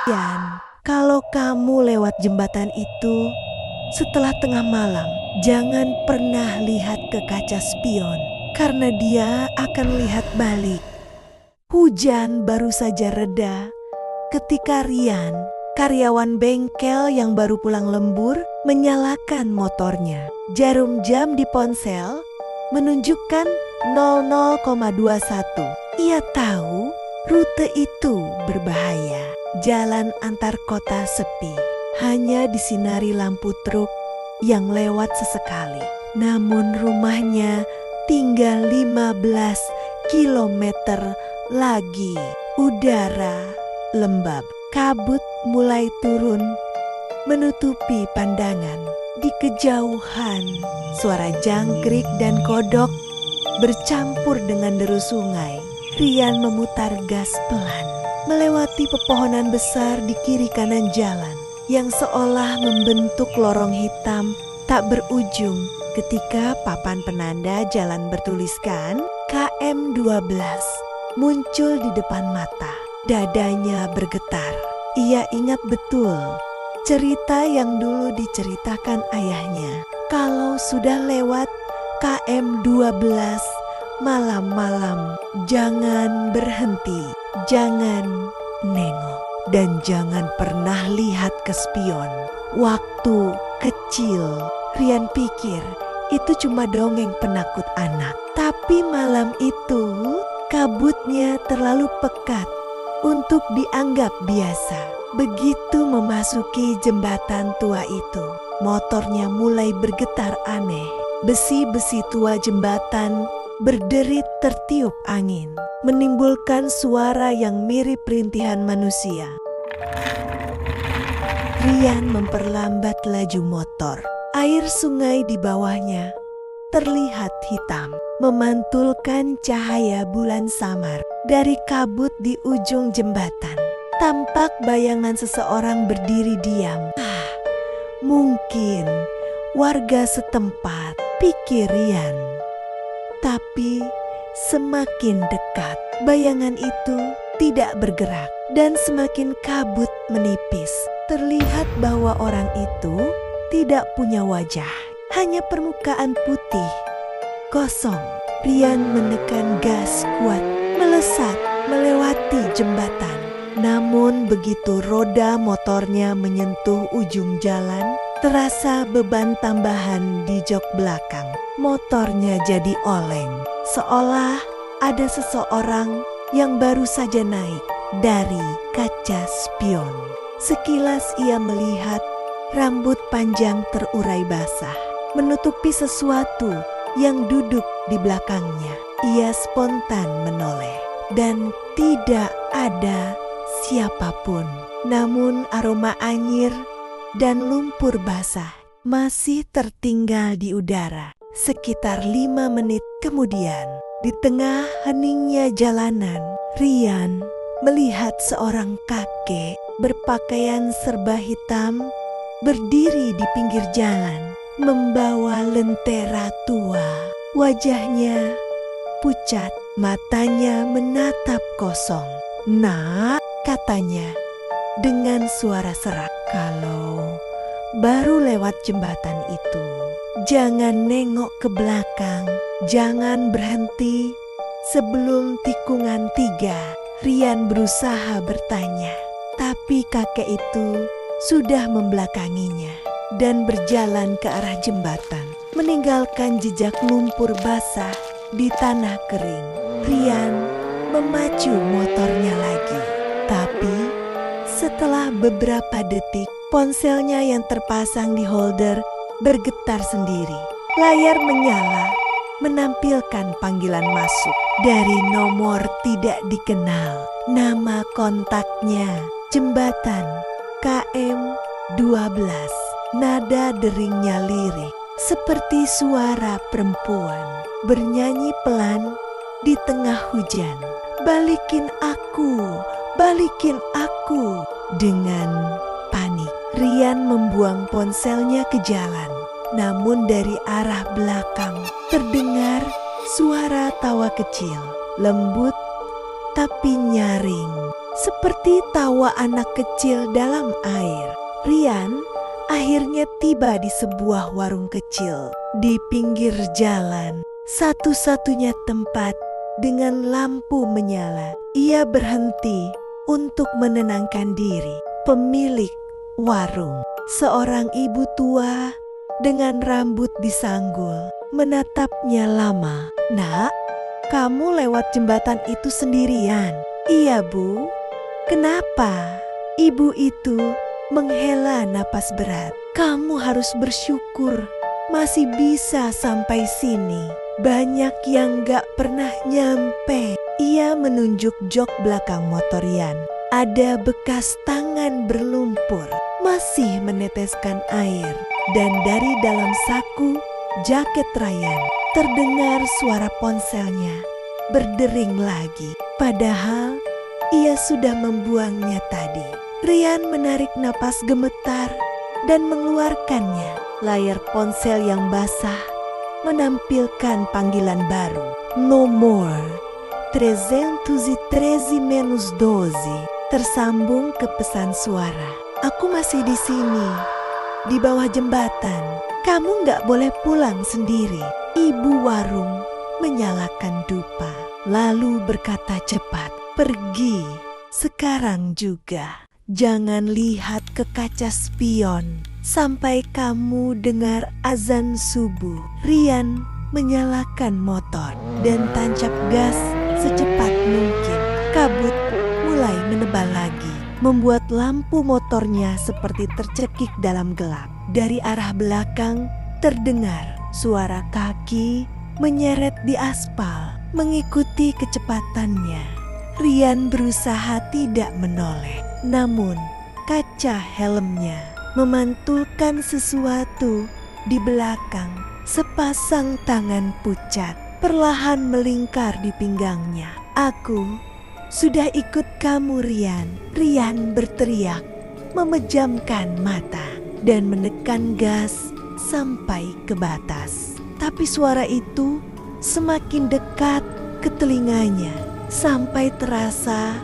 Dan kalau kamu lewat jembatan itu setelah tengah malam, jangan pernah lihat ke kaca spion, karena dia akan lihat balik. Hujan baru saja reda ketika Rian, karyawan bengkel yang baru pulang lembur, menyalakan motornya. Jarum jam di ponsel menunjukkan 00,21. Ia tahu rute itu berbahaya. Jalan antar kota sepi, hanya disinari lampu truk yang lewat sesekali. Namun rumahnya tinggal 15 kilometer lagi. Udara lembab, kabut mulai turun menutupi pandangan. Di kejauhan, suara jangkrik dan kodok bercampur dengan deru sungai. Rian memutar gas pelan, melewati pepohonan besar di kiri kanan jalan yang seolah membentuk lorong hitam tak berujung ketika papan penanda jalan bertuliskan KM 12 muncul di depan mata. Dadanya bergetar. Ia ingat betul cerita yang dulu diceritakan ayahnya. Kalau sudah lewat KM 12 malam-malam, jangan berhenti, jangan nengok, dan jangan pernah lihat ke spion. Waktu kecil, Rian pikir itu cuma dongeng penakut anak. Tapi malam itu, kabutnya terlalu pekat untuk dianggap biasa. Begitu memasuki jembatan tua itu, motornya mulai bergetar aneh. Besi-besi tua jembatan berderit tertiup angin, menimbulkan suara yang mirip rintihan manusia. Rian memperlambat laju motor. Air sungai di bawahnya terlihat hitam, memantulkan cahaya bulan samar dari kabut di ujung jembatan. Tampak bayangan seseorang berdiri diam. Mungkin warga setempat, pikir Rian. Tapi semakin dekat, bayangan itu tidak bergerak dan semakin kabut menipis. Terlihat bahwa orang itu tidak punya wajah, hanya permukaan putih, kosong. Rian menekan gas kuat, melesat melewati jembatan. Namun begitu roda motornya menyentuh ujung jalan, terasa beban tambahan di jok belakang. Motornya jadi oleng, seolah ada seseorang yang baru saja naik dari kaca spion. Sekilas ia melihat rambut panjang terurai basah menutupi sesuatu yang duduk di belakangnya. Ia spontan menoleh dan tidak ada siapapun. Namun aroma anyir dan lumpur basah masih tertinggal di udara. Sekitar 5 menit kemudian, di tengah heningnya jalanan, Rian melihat seorang kakek berpakaian serba hitam berdiri di pinggir jalan, membawa lentera tua. Wajahnya pucat, matanya menatap kosong. "Nak," katanya dengan suara serak, "kalau baru lewat jembatan itu, jangan nengok ke belakang, jangan berhenti sebelum tikungan 3. Rian berusaha bertanya, tapi kakek itu sudah membelakanginya dan berjalan ke arah jembatan, meninggalkan jejak lumpur basah di tanah kering. Rian memacu motornya lagi, tapi setelah beberapa detik, ponselnya yang terpasang di holder bergetar sendiri. Layar menyala, menampilkan panggilan masuk dari nomor tidak dikenal. Nama kontaknya, jembatan KM 12. Nada deringnya lirik, seperti suara perempuan bernyanyi pelan di tengah hujan. "Balikin aku, balikin aku." Dengan panik, Rian membuang ponselnya ke jalan. Namun dari arah belakang terdengar suara tawa kecil, lembut tapi nyaring, seperti tawa anak kecil dalam air. Rian akhirnya tiba di sebuah warung kecil di pinggir jalan, satu-satunya tempat dengan lampu menyala. Ia berhenti untuk menenangkan diri. Pemilik warung, seorang ibu tua dengan rambut disanggul, menatapnya lama. "Nak, kamu lewat jembatan itu sendirian?" "Iya, Bu." "Kenapa?" Ibu itu menghela napas berat. "Kamu harus bersyukur masih bisa sampai sini. Banyak yang gak pernah nyampe." Ia menunjuk jok belakang motor Rian. Ada bekas tangan berlumpur, masih meneteskan air. Dan dari dalam saku jaket Rian terdengar suara ponselnya berdering lagi. Padahal ia sudah membuangnya tadi. Rian menarik napas gemetar dan mengeluarkannya. Layar ponsel yang basah menampilkan panggilan baru. "Nomor 313-12 tersambung ke pesan suara. Aku masih di sini, di bawah jembatan. Kamu gak boleh pulang sendiri." Ibu warung menyalakan dupa, lalu berkata cepat, "Pergi sekarang juga. Jangan lihat ke kaca spion sampai kamu dengar azan subuh." Rian menyalakan motor dan tancap gas secepat mungkin. Kabut mulai menebal lagi, membuat lampu motornya seperti tercekik dalam gelap. Dari arah belakang terdengar suara kaki menyeret di aspal. Mengikuti kecepatannya, Rian berusaha tidak menoleh. Namun kaca helmnya memantulkan sesuatu di belakang. Sepasang tangan pucat perlahan melingkar di pinggangnya. "Aku sudah ikut kamu, Rian." Rian berteriak, memejamkan mata dan menekan gas sampai ke batas. Tapi suara itu semakin dekat ke telinganya sampai terasa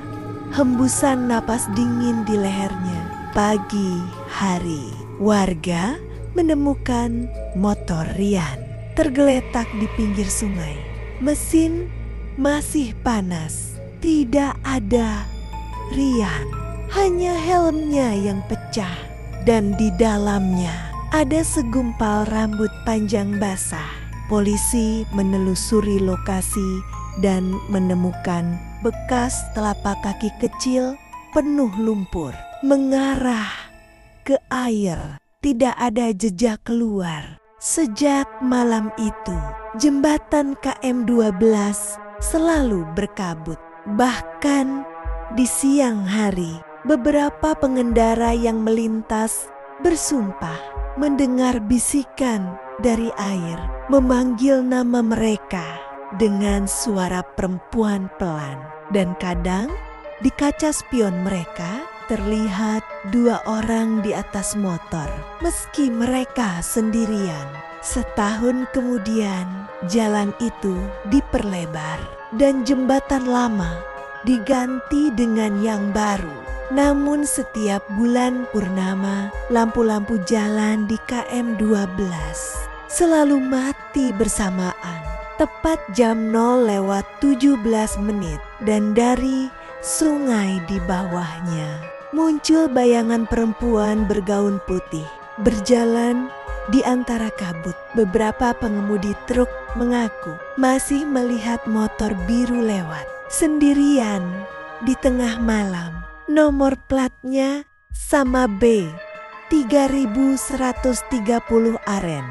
hembusan napas dingin di lehernya. Pagi hari, warga menemukan motor Rian tergeletak di pinggir sungai. Mesin masih panas. Tidak ada Rian, hanya helmnya yang pecah. Dan di dalamnya ada segumpal rambut panjang basah. Polisi menelusuri lokasi dan menemukan bekas telapak kaki kecil penuh lumpur mengarah ke air. Tidak ada jejak keluar. Sejak malam itu, jembatan KM 12 selalu berkabut. Bahkan di siang hari, beberapa pengendara yang melintas bersumpah mendengar bisikan dari air memanggil nama mereka dengan suara perempuan pelan. Dan kadang di kaca spion mereka terlihat dua orang di atas motor, meski mereka sendirian. Setahun kemudian, jalan itu diperlebar dan jembatan lama diganti dengan yang baru. Namun setiap bulan purnama, lampu-lampu jalan di KM 12 selalu mati bersamaan. Tepat jam 0:17 dan dari sungai di bawahnya muncul bayangan perempuan bergaun putih berjalan di antara kabut. Beberapa pengemudi truk mengaku masih melihat motor biru lewat sendirian di tengah malam. Nomor platnya sama B 3130 aren.